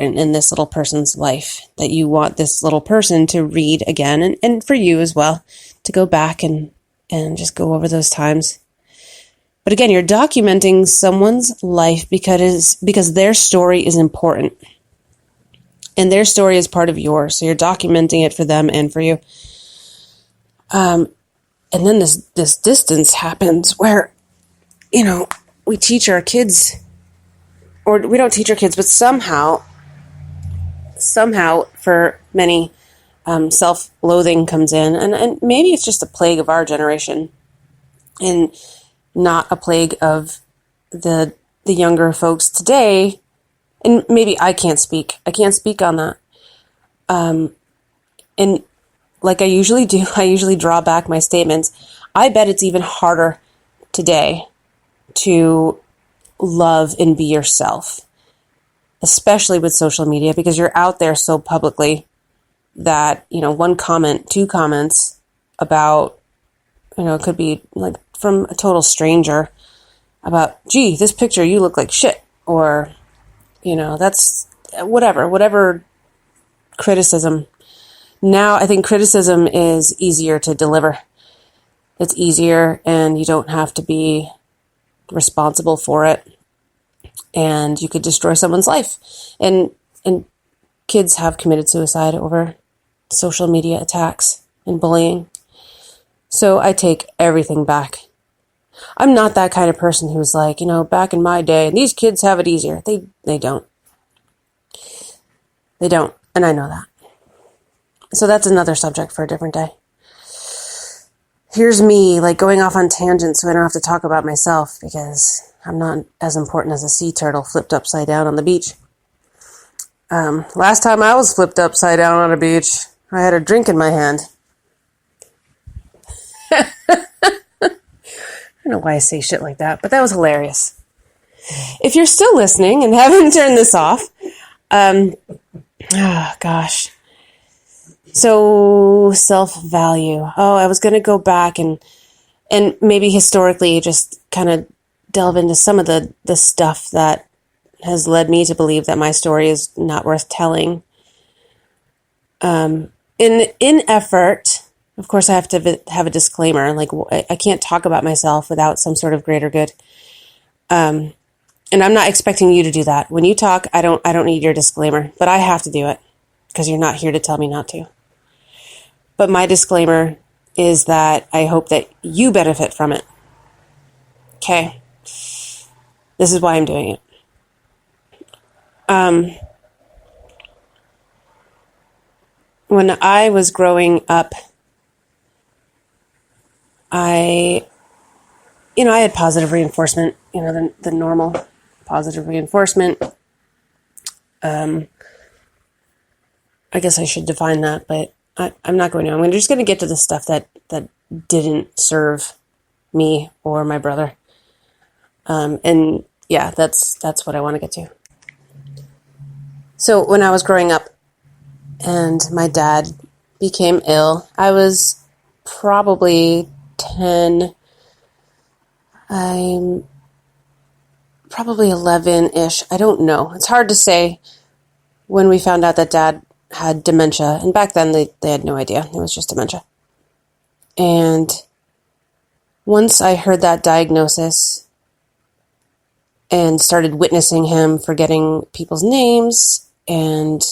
in this little person's life that you want this little person to read again, and for you as well, to go back and just go over those times. But again, you're documenting someone's life because their story is important. And their story is part of yours. So you're documenting it for them and for you. And then this distance happens where, we teach our kids, or we don't teach our kids, but somehow for many, self-loathing comes in. And maybe it's just a plague of our generation and not a plague of the younger folks today. And maybe I can't speak on that. And like I usually do, I usually draw back my statements. I bet it's even harder today to love and be yourself, especially with social media, because you're out there so publicly that, one comment, 2 comments about, it could be like from a total stranger about, gee, this picture, you look like shit. Or, that's whatever criticism. Now I think criticism is easier to deliver. It's easier and you don't have to be responsible for it. And you could destroy someone's life. And kids have committed suicide over social media attacks and bullying. So I take everything back. I'm not that kind of person who's like, back in my day, and these kids have it easier. They don't. They don't. And I know that. So that's another subject for a different day. Here's me going off on tangents so I don't have to talk about myself because I'm not as important as a sea turtle flipped upside down on the beach. Last time I was flipped upside down on a beach, I had a drink in my hand. I don't know why I say shit like that, but that was hilarious. If you're still listening and haven't turned this off, oh gosh. So self-value. Oh, I was going to go back and maybe historically just kind of delve into some of the stuff that has led me to believe that my story is not worth telling. In effort, of course, I have to have a disclaimer. I can't talk about myself without some sort of greater good. And I'm not expecting you to do that. When you talk, I don't need your disclaimer, but I have to do it because you're not here to tell me not to. But my disclaimer is that I hope that you benefit from it. Okay. This is why I'm doing it. When I was growing up, I had positive reinforcement, the normal positive reinforcement. I guess I should define that, but I'm not going to. I'm just going to get to the stuff that didn't serve me or my brother. And yeah, that's what I want to get to. So when I was growing up and my dad became ill, I was probably 10. I'm probably 11-ish. I don't know. It's hard to say when we found out that Dad had dementia. And back then they had no idea. It was just dementia. And once I heard that diagnosis and started witnessing him forgetting people's names and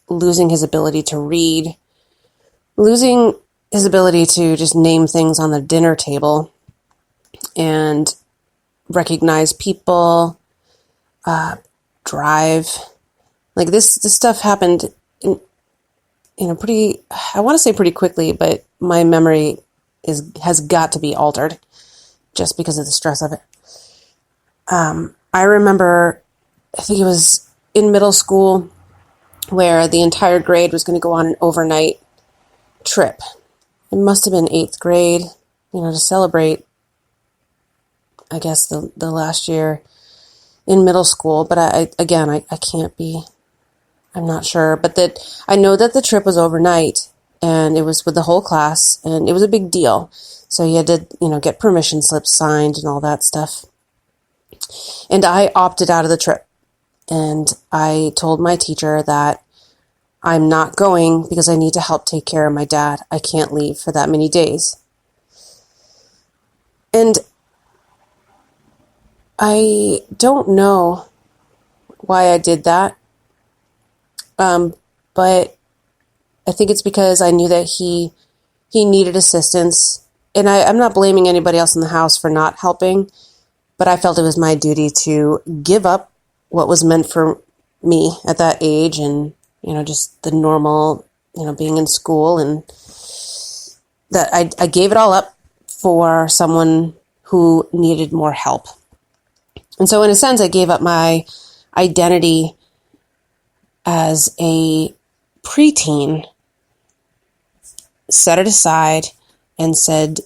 losing his ability to read, losing his ability to just name things on the dinner table and recognize people, drive. This stuff happened in pretty, I want to say pretty quickly, but my memory has got to be altered just because of the stress of it. I remember, I think it was in middle school where the entire grade was going to go on an overnight trip. It must have been 8th grade, to celebrate, I guess, the last year in middle school. But I can't be, I'm not sure. But I know that the trip was overnight and it was with the whole class and it was a big deal. So you had to, get permission slips signed and all that stuff. And I opted out of the trip. And I told my teacher that I'm not going because I need to help take care of my dad. I can't leave for that many days. And I don't know why I did that. But I think it's because I knew that he needed assistance. And I'm not blaming anybody else in the house for not helping, but I felt it was my duty to give up what was meant for me at that age, and, just the normal, being in school, and that I gave it all up for someone who needed more help. And so in a sense, I gave up my identity as a preteen, set it aside, and said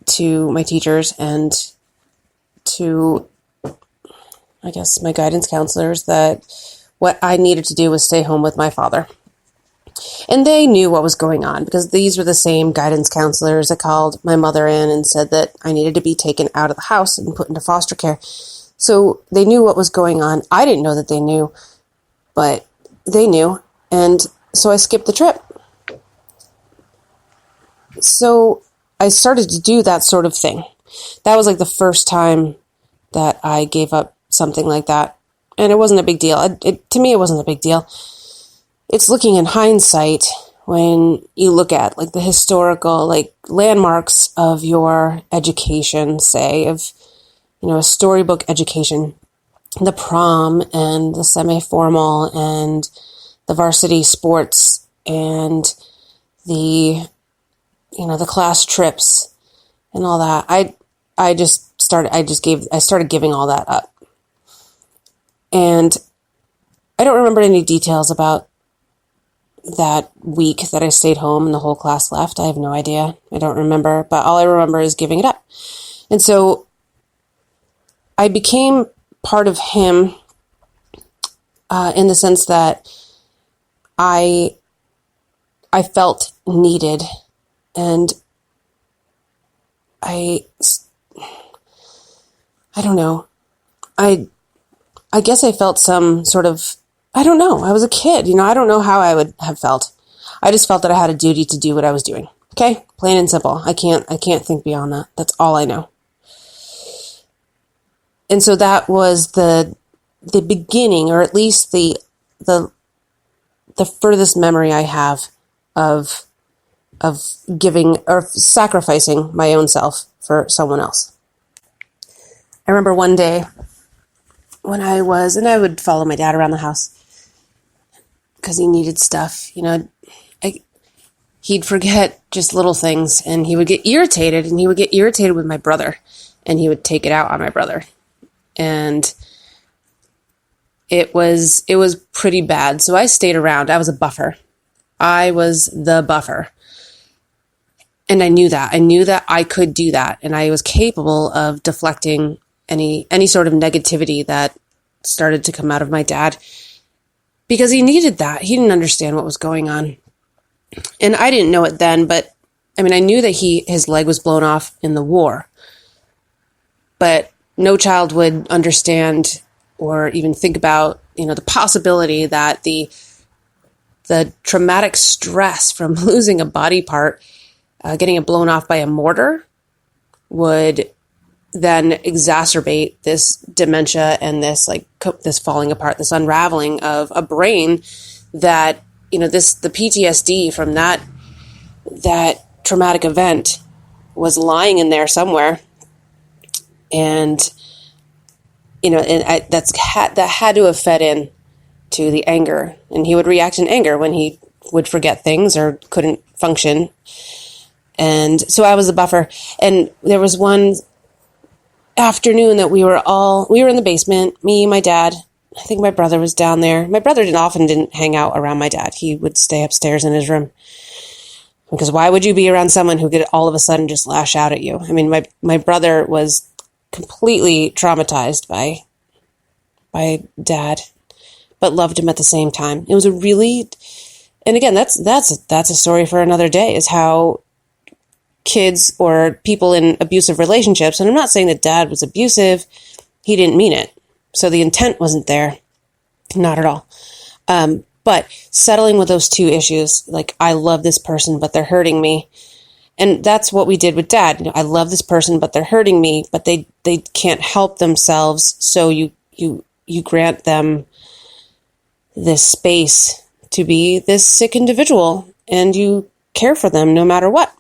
to my teachers and to, I guess, my guidance counselors that what I needed to do was stay home with my father. And they knew what was going on, because these were the same guidance counselors that called my mother in and said that I needed to be taken out of the house and put into foster care. So they knew what was going on. I didn't know that they knew, but they knew. And so I skipped the trip. So I started to do that sort of thing. That was like the first time that I gave up something like that. And it wasn't a big deal. To me, it wasn't a big deal. It's looking in hindsight when you look at like the historical like landmarks of your education, say of, a storybook education, the prom and the semi-formal and the varsity sports and the, the class trips and all that. I started giving all that up. And I don't remember any details about that week that I stayed home and the whole class left. I have no idea. I don't remember, but all I remember is giving it up. And so I became part of him in the sense that I felt needed, and I don't know. I guess I felt some sort of, I don't know. I was a kid, I don't know how I would have felt. I just felt that I had a duty to do what I was doing. Okay? Plain and simple. I can't think beyond that. That's all I know. And so that was the beginning, or at least the furthest memory I have of giving or sacrificing my own self for someone else. I remember one day when I would follow my dad around the house because he needed stuff, he'd forget just little things, and he would get irritated, with my brother, and he would take it out on my brother. And it was pretty bad. So I stayed around. I was a buffer. I was the buffer. And I knew that. I knew that I could do that. And I was capable of deflecting any sort of negativity that started to come out of my dad, because he needed that. He didn't understand what was going on. And I didn't know it then, but I knew that his leg was blown off in the war. But no child would understand or even think about, the possibility that the traumatic stress from losing a body part, getting it blown off by a mortar, would then exacerbate this dementia and this this falling apart, this unraveling of a brain that, the PTSD from that traumatic event was lying in there somewhere. And, that had to have fed in to the anger, and he would react in anger when he would forget things or couldn't function. And so I was the buffer. And there was one afternoon that we were in the basement, me, my dad. I think my brother was down there. My brother often didn't hang out around my dad. He would stay upstairs in his room. Because why would you be around someone who could all of a sudden just lash out at you? My brother was completely traumatized by dad, but loved him at the same time. It was and again, that's a story for another day, is how kids or people in abusive relationships, and I'm not saying that dad was abusive, he didn't mean it. So the intent wasn't there. Not at all. But settling with those two issues, like, I love this person, but they're hurting me. And that's what we did with Dad. I love this person, but they're hurting me, but they can't help themselves. So you grant them this space to be this sick individual, and you care for them no matter what.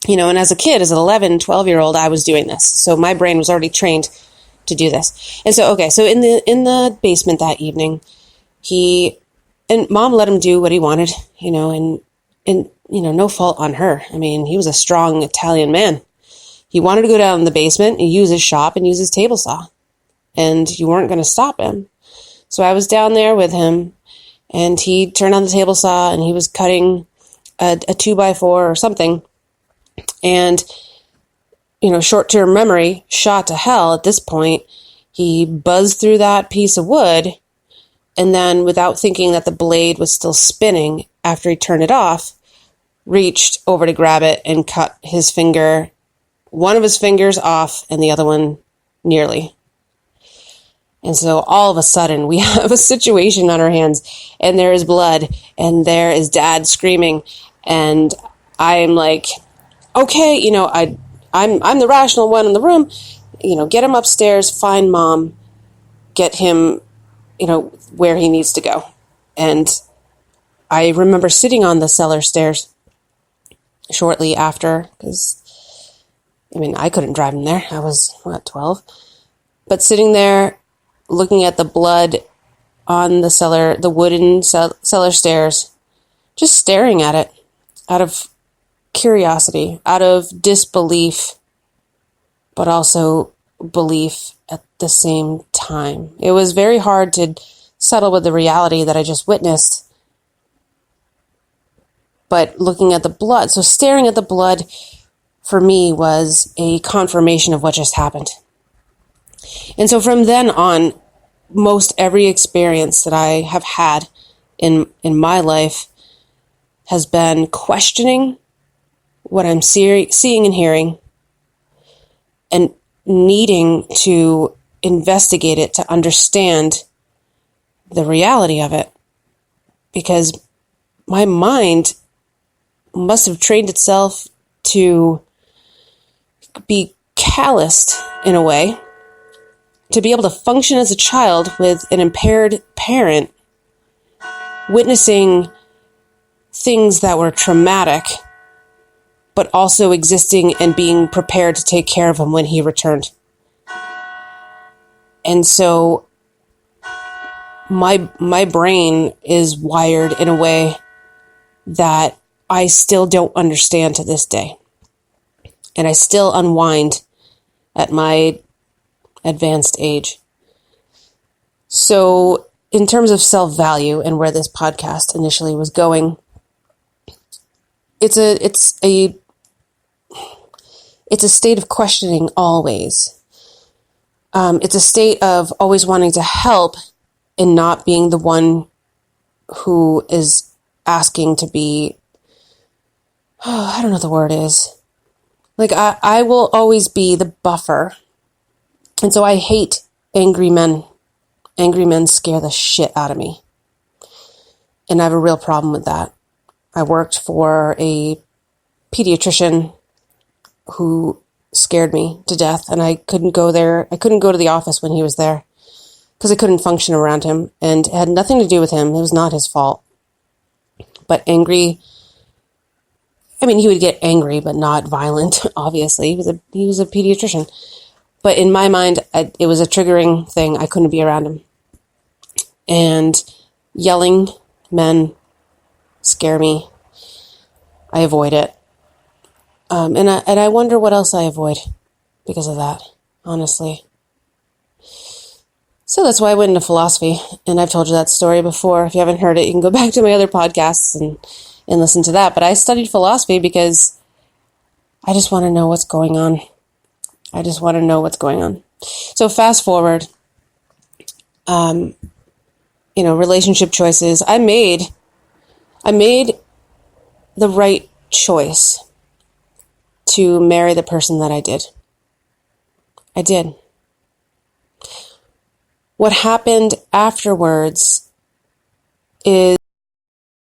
And as a kid, as an 11, 12-year-old, I was doing this. So my brain was already trained to do this. And so, so in the basement that evening, Mom let him do what he wanted, and no fault on her. I mean, he was a strong Italian man. He wanted to go down in the basement and use his shop and use his table saw, and you weren't going to stop him. So I was down there with him, and he turned on the table saw, and he was cutting a 2x4 or something. And, short-term memory shot to hell at this point. He buzzed through that piece of wood, and then, without thinking that the blade was still spinning after he turned it off, reached over to grab it and cut one of his fingers off and the other one nearly. And so all of a sudden we have a situation on our hands, and there is blood, and there is Dad screaming, and I'm like, okay, I'm the rational one in the room, get him upstairs, find Mom, get him, where he needs to go. And I remember sitting on the cellar stairs shortly after, because, I couldn't drive him there. I was, 12? But sitting there, looking at the blood on the wooden cellar stairs, just staring at it out of curiosity, out of disbelief, but also belief at the same time. It was very hard to settle with the reality that I just witnessed. But looking at the blood, so staring at the blood for me was a confirmation of what just happened. And so from then on, most every experience that I have had in my life has been questioning what I'm seeing and hearing, and needing to investigate it to understand the reality of it. Because my mind must have trained itself to be calloused in a way, to be able to function as a child with an impaired parent, witnessing things that were traumatic, but also existing and being prepared to take care of him when he returned. And so my brain is wired in a way that I still don't understand to this day. And I still unwind at my advanced age. So in terms of self-value and where this podcast initially was going, it's a state of questioning always. It's a state of always wanting to help and not being the one who is asking to be, I don't know what the word is. Like, I will always be the buffer. And so I hate angry men. Angry men scare the shit out of me. And I have a real problem with that. I worked for a pediatrician who scared me to death, and I couldn't go there. I couldn't go to the office when he was there because I couldn't function around him, and it had nothing to do with him. It was not his fault. But angry, he would get angry, but not violent, obviously. He was a pediatrician. But in my mind, it was a triggering thing. I couldn't be around him. And yelling men scare me. I avoid it. And I wonder what else I avoid because of that, honestly. So that's why I went into philosophy, and I've told you that story before. If you haven't heard it, you can go back to my other podcasts and listen to that. But I studied philosophy because I just want to know what's going on. I just want to know what's going on. So fast forward, relationship choices. I made the right choice to marry the person that I did. I did. what happened afterwards is